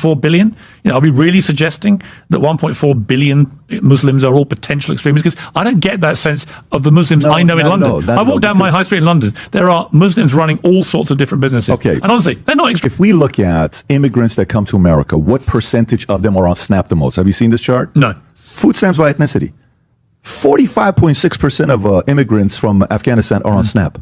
1.4 billion? Are we really suggesting that 1.4 billion Muslims are all potential extremists? Because I don't get that sense of the Muslims I know in London. I walk down my high street in London. There are Muslims running all sorts of different businesses. Okay. And honestly, they're not extremists. If we look at immigrants that come to America, what percentage of them are on SNAP the most? Have you seen this chart? No. Food stamps by ethnicity. 45.6% of immigrants from Afghanistan are on SNAP.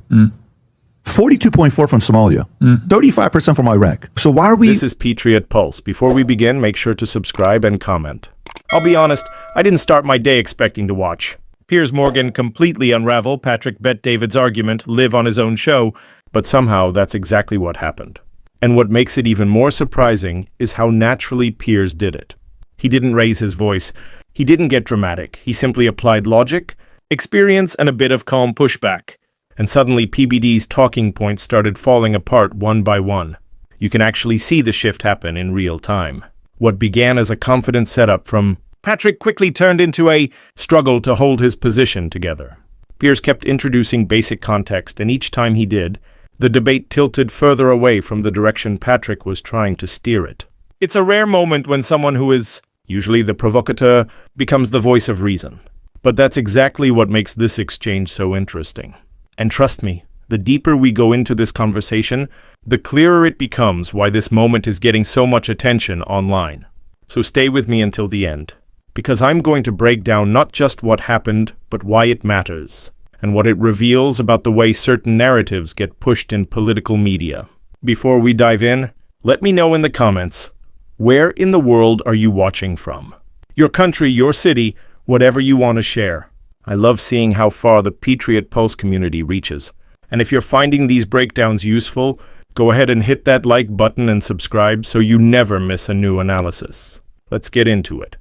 42.4% from Somalia. 35% from Iraq. So why are we... This is Patriot Pulse. Before we begin, make sure to subscribe and comment. I'll be honest, I didn't start my day expecting to watch Piers Morgan completely unravel Patrick Bet-David's argument live on his own show, but somehow that's exactly what happened. And what makes it even more surprising is how naturally Piers did it. He didn't raise his voice. He didn't get dramatic. He simply applied logic, experience, and a bit of calm pushback. And suddenly PBD's talking points started falling apart one by one. You can actually see the shift happen in real time. What began as a confident setup from Patrick quickly turned into a struggle to hold his position together. Piers kept introducing basic context, and each time he did, the debate tilted further away from the direction Patrick was trying to steer it. It's a rare moment when someone who is usually the provocateur becomes the voice of reason. But that's exactly what makes this exchange so interesting. And trust me, the deeper we go into this conversation, the clearer it becomes why this moment is getting so much attention online. So stay with me until the end, because I'm going to break down not just what happened, but why it matters, and what it reveals about the way certain narratives get pushed in political media. Before we dive in, let me know in the comments, where in the world are you watching from? Your country, your city, whatever you want to share. I love seeing how far the Patriot Pulse community reaches. And if you're finding these breakdowns useful, go ahead and hit that like button and subscribe so you never miss a new analysis. Let's get into it.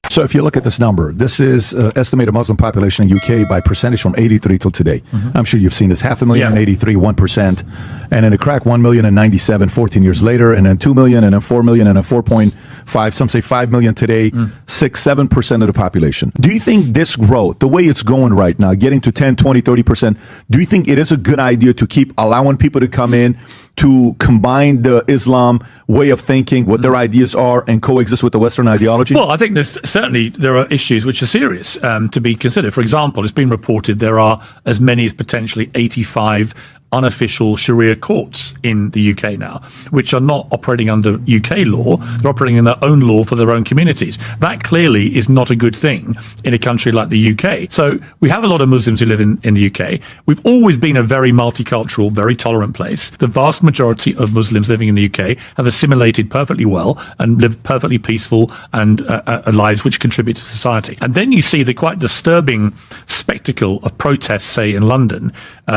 So if you look at this number, this is estimated Muslim population in UK by percentage from 83 till today. I'm sure you've seen this. 500,000 in 83, 1%. And then it cracked 1 million in 97, 14 years later. And then 2 million and then 4 million and then 4.5, some say 5 million today, 6-7% of the population. Do you think this growth, the way it's going right now, getting to 10, 20, 30%, do you think it is a good idea to keep allowing people to come in, to combine the Islam way of thinking, what their ideas are, and coexist with the Western ideology? Well, I think there are issues which are serious to be considered. For example, it's been reported there are as many as potentially 85 unofficial Sharia courts in the UK now, which are not operating under UK law. They're operating in their own law for their own communities. That clearly is not a good thing in a country like the UK. So we have a lot of Muslims who live in the UK. We've always been a very multicultural, very tolerant place. The vast majority of Muslims living in the UK have assimilated perfectly well and live perfectly peaceful and lives which contribute to society. And then you see the quite disturbing spectacle of protests, say in London,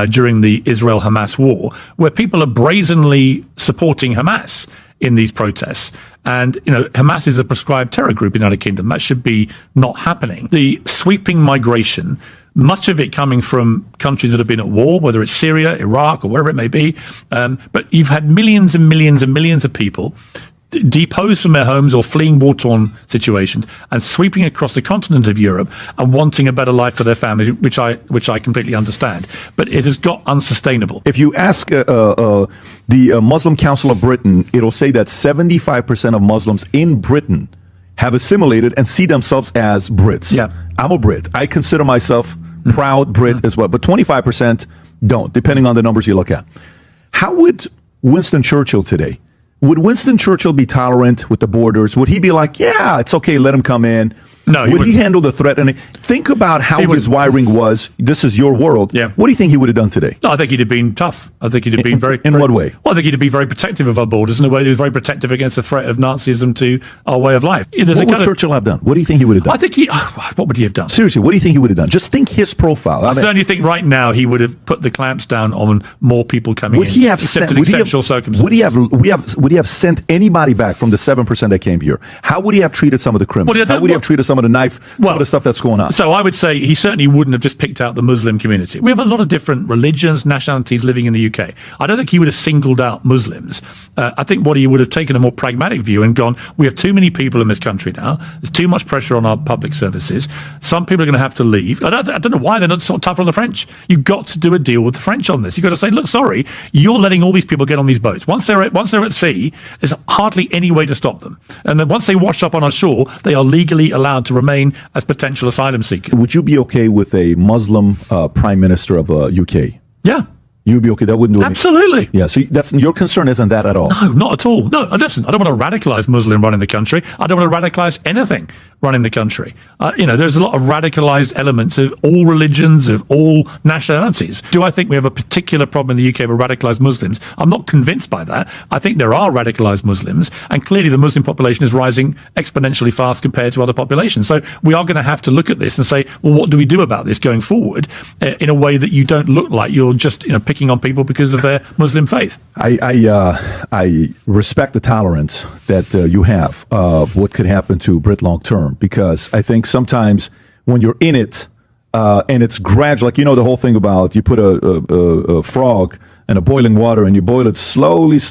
during the Israel-Hamas war, where people are brazenly supporting Hamas in these protests. And, Hamas is a prescribed terror group in the United Kingdom. That should be not happening. The sweeping migration, much of it coming from countries that have been at war, whether it's Syria, Iraq, or wherever it may be. But you've had millions and millions and millions of people deposed from their homes or fleeing war-torn situations and sweeping across the continent of Europe and wanting a better life for their families, which I completely understand. But it has got unsustainable. If you ask the Muslim Council of Britain, it'll say that 75% of Muslims in Britain have assimilated and see themselves as Brits. Yeah. I'm a Brit. I consider myself proud Brit as well, but 25% don't, depending on the numbers you look at. How would Winston Churchill today, would Winston Churchill be tolerant with the borders? Would he be like, yeah, it's okay, let him come in? No. Would he handle the threat? And think about how his wiring was. This is your world. Yeah. What do you think he would have done today? No, I think he'd have been tough. I think he'd have been very... In what way? Well, I think he'd have been very protective of our borders in a way that was very protective against the threat of Nazism to our way of life. What would Churchill have done? What do you think he would have done? I think what would he have done? Seriously, what do you think he would have done? Just think his profile. I certainly think right now he would have put the clamps down on more people coming would in. He have sent, would he have sent anybody back from the 7% that came here? How would he have treated some of the criminals? How would he have treated some some of the some of the stuff that's going on. So I would say he certainly wouldn't have just picked out the Muslim community. We have a lot of different religions, nationalities living in the UK. I don't think he would have singled out Muslims. I think what he would have taken a more pragmatic view and gone, we have too many people in this country now. There's too much pressure on our public services. Some people are going to have to leave. I don't know why they're not sort of tougher on the French. You've got to do a deal with the French on this. You've got to say, look, sorry, you're letting all these people get on these boats. Once they're at sea, there's hardly any way to stop them. And then once they wash up on our shore, they are legally allowed to remain as potential asylum seekers. Would you be okay with a Muslim prime minister of UK? Yeah. You'd be okay. That wouldn't do anything. Absolutely. Yeah. So that's your concern isn't that at all? No, not at all. No, listen, I don't want to radicalize Muslim running the country. I don't want to radicalize anything running the country. There's a lot of radicalized elements of all religions, of all nationalities. Do I think we have a particular problem in the UK with radicalized Muslims? I'm not convinced by that. I think there are radicalized Muslims, and clearly the Muslim population is rising exponentially fast compared to other populations. So we are going to have to look at this and say, well, what do we do about this going forward in a way that you don't look like you're just picking on people because of their Muslim faith? I respect the tolerance that you have of what could happen to Brit long term, because I think sometimes when you're in it and it's gradual, like the whole thing about you put a frog in a boiling water and you boil it slowly, and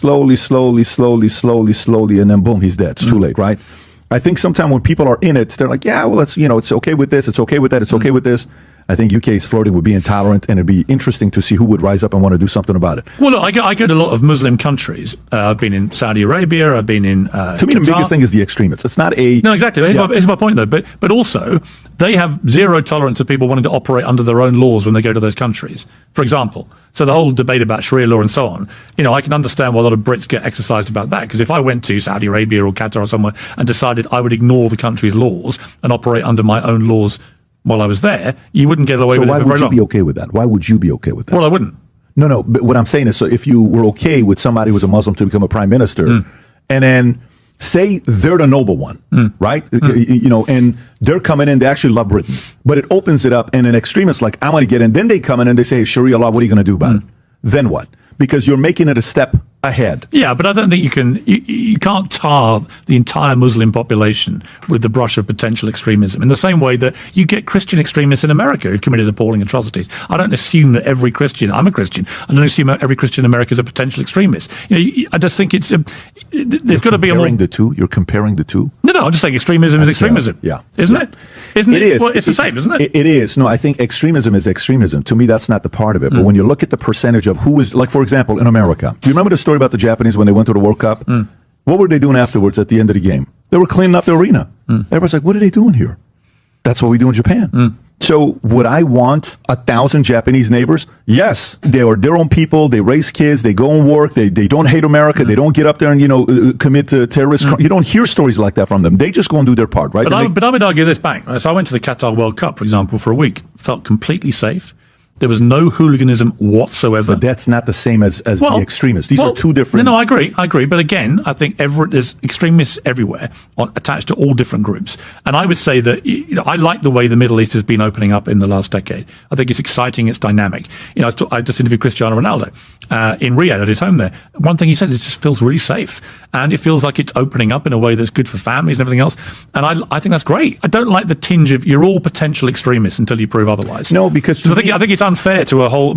then boom, he's dead. It's too late, right? I think sometimes when people are in it, they're like, yeah, well, it's okay with this, it's okay with that, it's okay with this. I think UK is flirting with being tolerant, and it'd be interesting to see who would rise up and want to do something about it. Well, look, I go to a lot of Muslim countries. I've been in Saudi Arabia. I've been in To me, the biggest thing is the extremists. It's not a... No, exactly. Here's my point, though. But also, they have zero tolerance of people wanting to operate under their own laws when they go to those countries. For example, so the whole debate about Sharia law and so on, I can understand why a lot of Brits get exercised about that, because if I went to Saudi Arabia or Qatar or somewhere and decided I would ignore the country's laws and operate under my own laws while I was there, you wouldn't get away with it for very long. So why would you be okay with that? Why would you be okay with that? Well, I wouldn't. No, but what I'm saying is, so if you were okay with somebody who's a Muslim to become a prime minister, and then say they're the noble one, right? And they're coming in, they actually love Britain, but it opens it up, and an extremist like, I'm going to get in, then they come in and they say, Sharia law, what are you going to do about it? Then what? Because you're making it a step ahead. Yeah, but I don't think you can't tar the entire Muslim population with the brush of potential extremism in the same way that you get Christian extremists in America who've committed appalling atrocities. I don't assume that every Christian, I'm a Christian, I don't assume every Christian in America is a potential extremist. I just think there's got to be a more... You're comparing the two? No, I'm just saying extremism is extremism. Isn't it? Isn't it? Well, it's the same, isn't it? It is. No, I think extremism is extremism. To me, that's not the part of it. But when you look at the percentage of who is, like, for example, in America, do you remember the story about the Japanese when they went to the World Cup? What were they doing afterwards at the end of the game? They were cleaning up the arena. Everybody's like, what are they doing here? That's what we do in Japan. So would I want 1,000 Japanese neighbors? Yes. They are their own people. They raise kids. They go and work. They don't hate America. They don't get up there and, commit terrorist crime. You don't hear stories like that from them. They just go and do their part, right? But I would argue this back. So I went to the Qatar World Cup, for example, for a week. Felt completely safe. There was no hooliganism whatsoever. But that's not the same as the extremists. These are two different... No, I agree. But again, I think there's extremists everywhere attached to all different groups. And I would say that I like the way the Middle East has been opening up in the last decade. I think it's exciting, it's dynamic. I just interviewed Cristiano Ronaldo in Riyadh at his home there. One thing he said, it just feels really safe. And it feels like it's opening up in a way that's good for families and everything else. And I think that's great. I don't like the tinge of you're all potential extremists until you prove otherwise. No, because... I think it's unfair to a whole...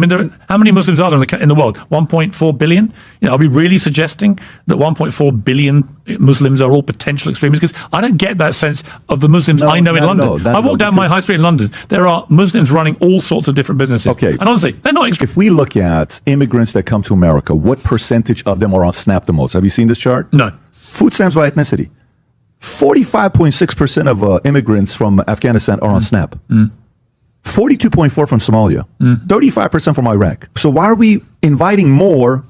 how many Muslims are there in the world? 1.4 billion? Are we really suggesting that 1.4 billion Muslims are all potential extremists? Because I don't get that sense of the Muslims I know in London. I walk down my high street in London. There are Muslims running all sorts of different businesses. Okay. And honestly, they're not extremists. If we look at immigrants that come to America, what percentage of them are on SNAP the most? Have you seen this chart? No. Food stamps by ethnicity. 45.6% of immigrants from Afghanistan are on SNAP. 42.4% from Somalia, 35% from Iraq. So why are we inviting more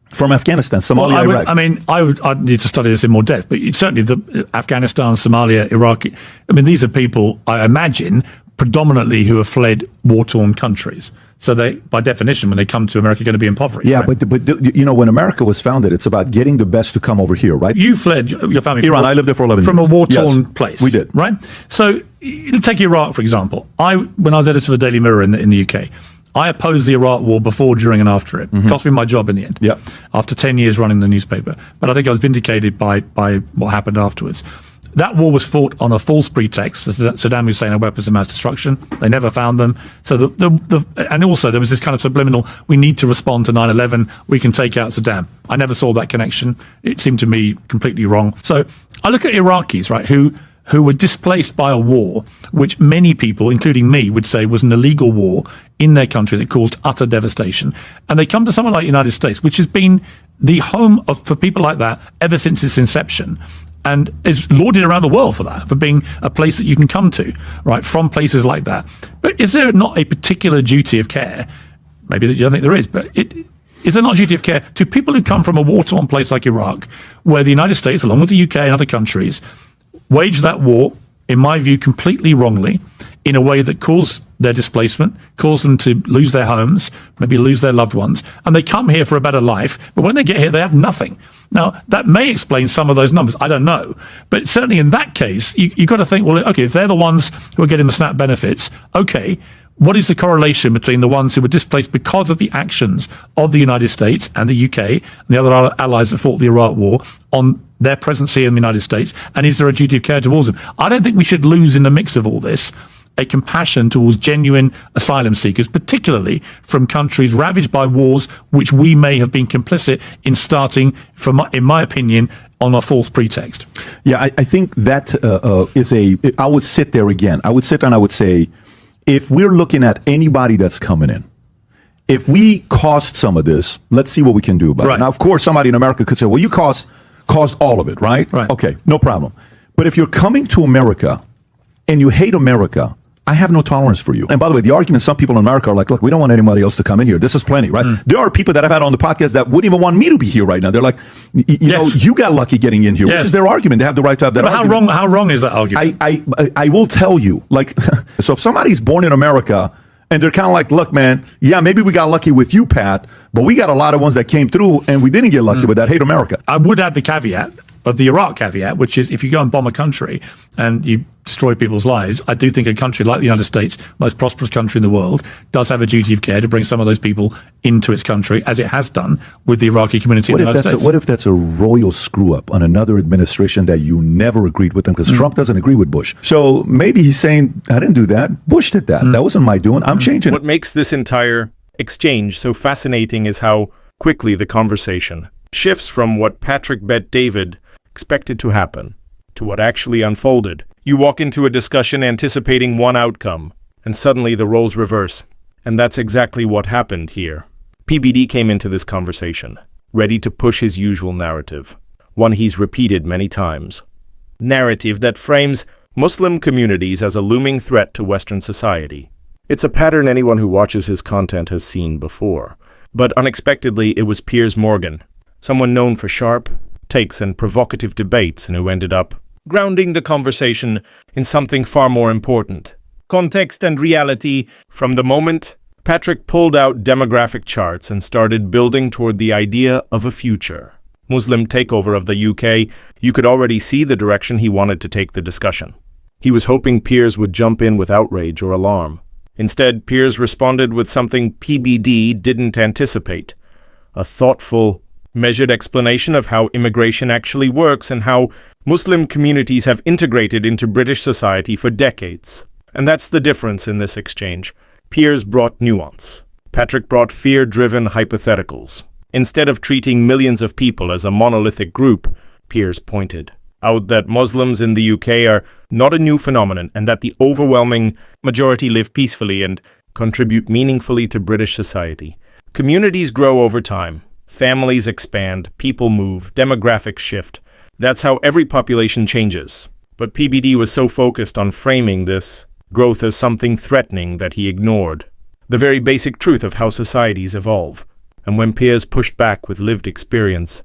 from Afghanistan, Somalia, Iraq? I'd need to study this in more depth, but certainly the Afghanistan, Somalia, Iraq, these are people, I imagine, predominantly who have fled war-torn countries. So they, by definition, when they come to America, are going to be impoverished. Yeah, right? but when America was founded, it's about getting the best to come over here, right? You fled your family Iran. I lived there for 11 years. From a war-torn place. We did. Right? So take Iraq, for example. When I was editor of the Daily Mirror in the UK, I opposed the Iraq war before, during, and after it. Cost me my job in the end. Yeah. After 10 years running the newspaper. But I think I was vindicated by what happened afterwards. that war was fought on a false pretext. Saddam Hussein had weapons of mass destruction. They never found them. So and also there was this kind of subliminal, we need to respond to 9/11. We can take out Saddam. I never saw that connection. It seemed to me completely wrong. So I look at Iraqis, right, who were displaced by a war which many people, including me, would say was an illegal war in their country that caused utter devastation. And they come to somewhere like the United States, which has been the home for people like that ever since its inception, and is lauded around the world for that, for being a place that you can come to, right, from places like that. But is there not a particular duty of care? Maybe you don't think there is, but is there not a duty of care to people who come from a war-torn place like Iraq, where the United States, along with the UK and other countries, waged that war, in my view, completely wrongly, in a way that caused their displacement, caused them to lose their homes, maybe lose their loved ones, and they come here for a better life, but when they get here, they have nothing. Now, that may explain some of those numbers. I don't know. But certainly in that case, you've got to think, well, okay, if they're the ones who are getting the SNAP benefits, okay, what is the correlation between the ones who were displaced because of the actions of the United States and the UK and the other allies that fought the Iraq War on their presence here in the United States? And is there a duty of care towards them? I don't think we should lose in the mix of all this a compassion towards genuine asylum seekers, particularly from countries ravaged by wars which we may have been complicit in starting, in my opinion, on a false pretext. Yeah, I think that I would sit there again. I would sit there and I would say, if we're looking at anybody that's coming in, if we caused some of this, let's see what we can do about it. Now, of course, somebody in America could say, well, you caused all of it, right? Okay, no problem. But if you're coming to America and you hate America, I have no tolerance for you. And by the way, the argument, some people in America are like, look, we don't want anybody else to come in here. This is plenty, right? There are people that I've had on the podcast that wouldn't even want me to be here right now. They're like, you know, you got lucky getting in here, which is their argument. They have the right to have that argument. How wrong is that argument? I will tell you, like, so if somebody's born in America and they're kind of like, look, man, yeah, maybe we got lucky with you, Pat, but we got a lot of ones that came through and we didn't get lucky with that. Hate America. I would add the caveat of the Iraq caveat, which is if you go and bomb a country and you destroy people's lives, I do think a country like the United States, most prosperous country in the world, does have a duty of care to bring some of those people into its country, as it has done with the Iraqi community in the United States. What if that's a royal screw-up on another administration that you never agreed with them? Because Trump doesn't agree with Bush. So maybe he's saying, I didn't do that. Bush did that. That wasn't my doing. I'm changing it. What makes this entire exchange so fascinating is how quickly the conversation shifts from what Patrick Bet David expected to happen to what actually unfolded. You walk into a discussion anticipating one outcome, and suddenly the roles reverse. And that's exactly what happened here. PBD came into this conversation, ready to push his usual narrative, one he's repeated many times. Narrative that frames Muslim communities as a looming threat to Western society. It's a pattern anyone who watches his content has seen before. But unexpectedly, it was Piers Morgan, someone known for sharp takes and provocative debates, and who ended up grounding the conversation in something far more important. Context and reality. From the moment Patrick pulled out demographic charts and started building toward the idea of a future Muslim takeover of the UK, you could already see the direction he wanted to take the discussion. He was hoping Piers would jump in with outrage or alarm. Instead, Piers responded with something PBD didn't anticipate: a thoughtful, measured explanation of how immigration actually works and how Muslim communities have integrated into British society for decades. And that's the difference in this exchange. Piers brought nuance. Patrick brought fear-driven hypotheticals. Instead of treating millions of people as a monolithic group, Piers pointed out that Muslims in the UK are not a new phenomenon and that the overwhelming majority live peacefully and contribute meaningfully to British society. Communities grow over time. Families expand, people move, demographics shift. That's how every population changes. But PBD was so focused on framing this growth as something threatening that he ignored the very basic truth of how societies evolve. And when Piers pushed back with lived experience,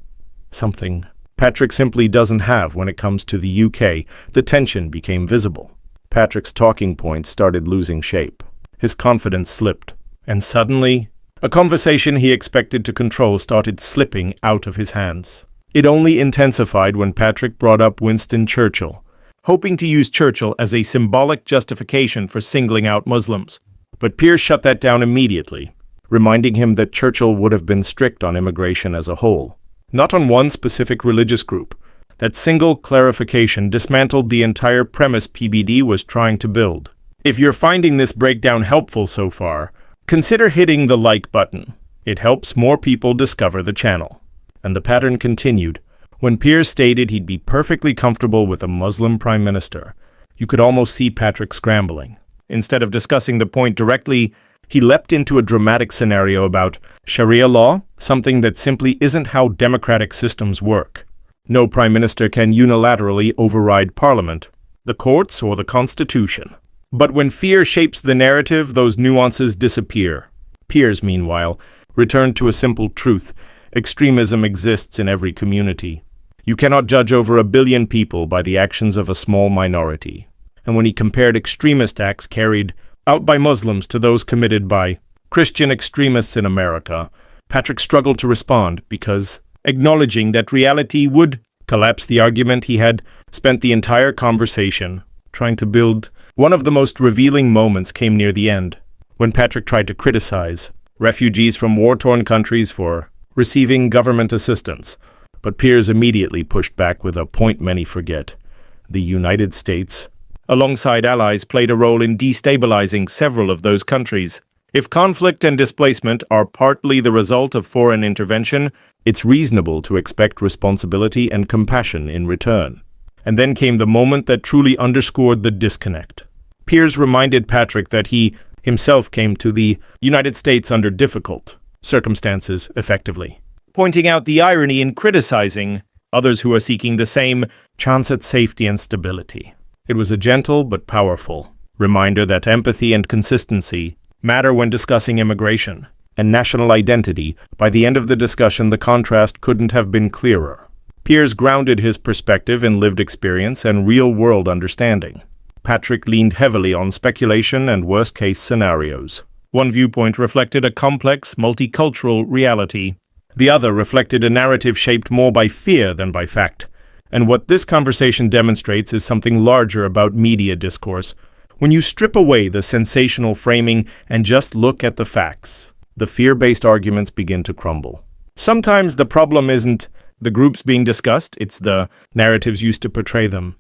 something Patrick simply doesn't have when it comes to the UK, the tension became visible. Patrick's talking points started losing shape. His confidence slipped. And suddenly, a conversation he expected to control started slipping out of his hands. It only intensified when Patrick brought up Winston Churchill, hoping to use Churchill as a symbolic justification for singling out Muslims. But Piers shut that down immediately, reminding him that Churchill would have been strict on immigration as a whole, not on one specific religious group. That single clarification dismantled the entire premise PBD was trying to build. If you're finding this breakdown helpful so far, consider hitting the like button. It helps more people discover the channel. And the pattern continued. When Piers stated he'd be perfectly comfortable with a Muslim prime minister, you could almost see Patrick scrambling. Instead of discussing the point directly, he leapt into a dramatic scenario about Sharia law, something that simply isn't how democratic systems work. No prime minister can unilaterally override parliament, the courts, or the constitution. But when fear shapes the narrative, those nuances disappear. Piers, meanwhile, returned to a simple truth. Extremism exists in every community. You cannot judge over 1 billion people by the actions of a small minority. And when he compared extremist acts carried out by Muslims to those committed by Christian extremists in America, Patrick struggled to respond because acknowledging that reality would collapse the argument he had spent the entire conversation trying to build. One of the most revealing moments came near the end, when Patrick tried to criticize refugees from war-torn countries for receiving government assistance. But Piers immediately pushed back with a point many forget. The United States, alongside allies, played a role in destabilizing several of those countries. If conflict and displacement are partly the result of foreign intervention, it's reasonable to expect responsibility and compassion in return. And then came the moment that truly underscored the disconnect. Piers reminded Patrick that he himself came to the United States under difficult circumstances, effectively, pointing out the irony in criticizing others who are seeking the same chance at safety and stability. It was a gentle but powerful reminder that empathy and consistency matter when discussing immigration and national identity. By the end of the discussion, the contrast couldn't have been clearer. Piers grounded his perspective in lived experience and real-world understanding. Patrick leaned heavily on speculation and worst-case scenarios. One viewpoint reflected a complex, multicultural reality. The other reflected a narrative shaped more by fear than by fact. And what this conversation demonstrates is something larger about media discourse. When you strip away the sensational framing and just look at the facts, the fear-based arguments begin to crumble. Sometimes the problem isn't the groups being discussed, it's the narratives used to portray them.